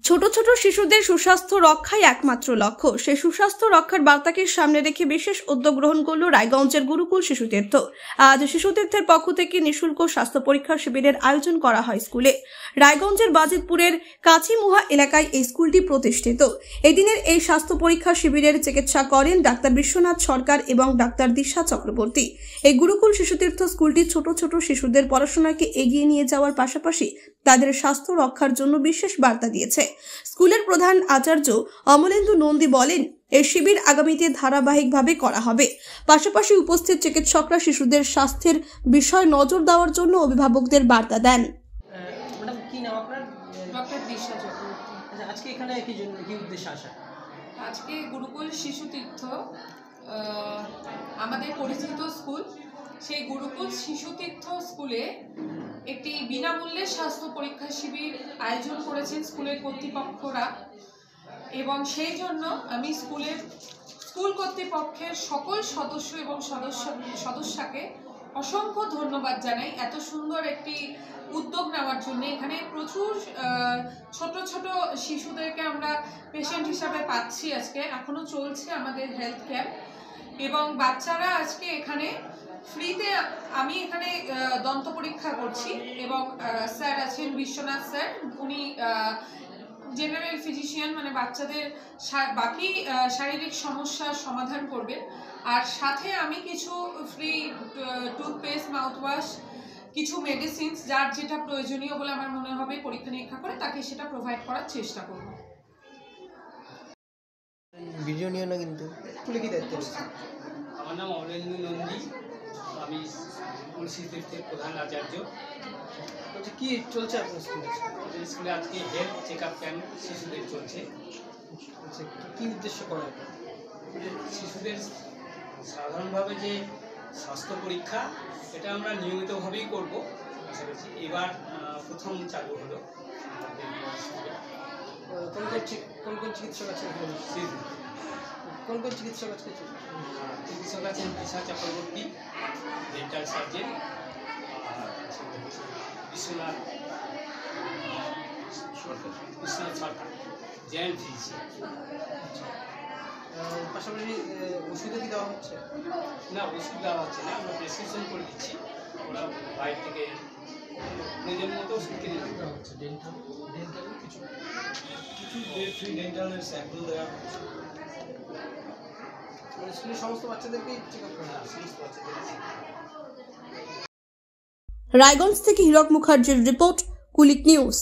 ছোট ছোট শিশুদের সুস্বাস্থ্য রক্ষাই একমাত্র লক্ষ্য। সেই সুস্বাস্থ্য রক্ষার বার্তাকে সামনে রেখে বিশেষ উদ্যোগ গ্রহণ করল রায়গঞ্জের গুরুকুল শিশুতীর্থ। আজ শিশুতীর্থের পক্ষ থেকে নিঃশুল্ক স্বাস্থ্য পরীক্ষা শিবিরের আয়োজন করা হয় স্কুলে। রায়গঞ্জের বাজিতপুরের কাছিমুহা এলাকায় এই স্কুলটি প্রতিষ্ঠিত। এদিনের এই স্বাস্থ্য পরীক্ষা শিবিরের চিকিৎসা করেন ডাক্তার বিশ্বনাথ সরকার এবং ডাক্তার দিশা চক্রবর্তী। এই গুরুকুল শিশুতীর্থ স্কুলটি ছোট ছোট শিশুদের পড়াশোনাকে এগিয়ে নিয়ে যাওয়ার পাশাপাশি তাদের স্বাস্থ্য রক্ষার জন্য বিশেষ বার্তা দিয়েছে। স্কুলের প্রধান আচার্য অমলেন্দু নন্দী বলেন, এই শিবির আগামীতে ধারাবাহিকভাবে করা হবে। পাশাপাশি উপস্থিত চিকিৎসকরা শিশুদের স্বাস্থ্যের বিষয় নজর দেওয়ার জন্য অভিভাবকদের বার্তা দেন। ম্যাডাম কি নাম আপনার? ডক্টর দিশা চক্রবর্তী। আচ্ছা, আজকে এখানে কি উদ্দেশ্যে আসা? আজকে গুরুকুল শিশুতীর্থ আমাদের পরিচিত স্কুল, সেই গুরুকুল শিশুতীর্থ স্কুলে একটি বিনামূল্যে স্বাস্থ্য পরীক্ষা শিবির আয়োজন করেছেন স্কুলের কর্তৃপক্ষরা, এবং সেই জন্য আমি স্কুল কর্তৃপক্ষের সকল সদস্য এবং সদস্যকে অসংখ্য ধন্যবাদ জানাই এত সুন্দর একটি উদ্যোগ নেওয়ার জন্য। এখানে প্রচুর ছোট ছোট শিশুদেরকে আমরা পেশেন্ট হিসাবে পাচ্ছি। আজকে এখনো চলছে আমাদের হেলথ ক্যাম্প, এবং বাচ্চারা আজকে এখানে ফ্রিতে, আমি এখানে দন্ত পরীক্ষা করছি এবং স্যার আছেন বিশ্বনাথ স্যার, উনি জেনারেল ফিজিশিয়ান, মানে বাচ্চাদের বাকি শারীরিক সমস্যার সমাধান করবেন। আর সাথে আমি কিছু ফ্রি টুথপেস্ট, মাউথওয়াশ, কিছু মেডিসিনস যার যেটা প্রয়োজনীয় বলে আমার মনে হবে পরীক্ষা নিরীক্ষা করে তাকে সেটা প্রোভাইড করার চেষ্টা করব। ভিডিও নিও না কিন্তু। স্কুলে কি দায়িত্ব রয়েছে? আমার নাম অমলেন্দু নন্দী, আমি গুরুকুল শিশুতীর্থের প্রধান আচার্য। বলছি কি চলছে আপনার স্কুলে? আমাদের স্কুলে আজকে হেলথ চেক আপ ক্যাম্প শিশুদের চলছে। আচ্ছা, কি উদ্দেশ্য করা? শিশুদের সাধারণভাবে যে স্বাস্থ্য পরীক্ষা, এটা আমরা নিয়মিতভাবেই করব পাশাপাশি। এবার প্রথম চালু হলো কোন কোন চিকিৎসক আছেন? কোন কোন চিকিৎসক আছেন? চিকিৎসক আছেন দিশা চক্রবর্তী, ডেন্টাল সার্জন, বিশ্বনাথ সরকার, জয়েন্ট ফিজিশিয়ান। পাশাপাশি ওষুধও কি দেওয়া হচ্ছে? না, ওষুধ দেওয়া হচ্ছে না, আমরা প্রেসক্রিপশন করে দিচ্ছি, ওরা বাইরে থেকে প্রয়োজন মতো ওষুধ কিনে দেওয়া হচ্ছে। কিছু ফ্রি ডেন্টালের স্যাম্পল দেওয়া হচ্ছে। স্কুলের সমস্ত বাচ্চাদেরকেই চেক আপ করা? সমস্ত বাচ্চাদের। রায়গঞ্জ থেকে হীরক মুখার্জির রিপোর্ট, কুলিক নিউজ।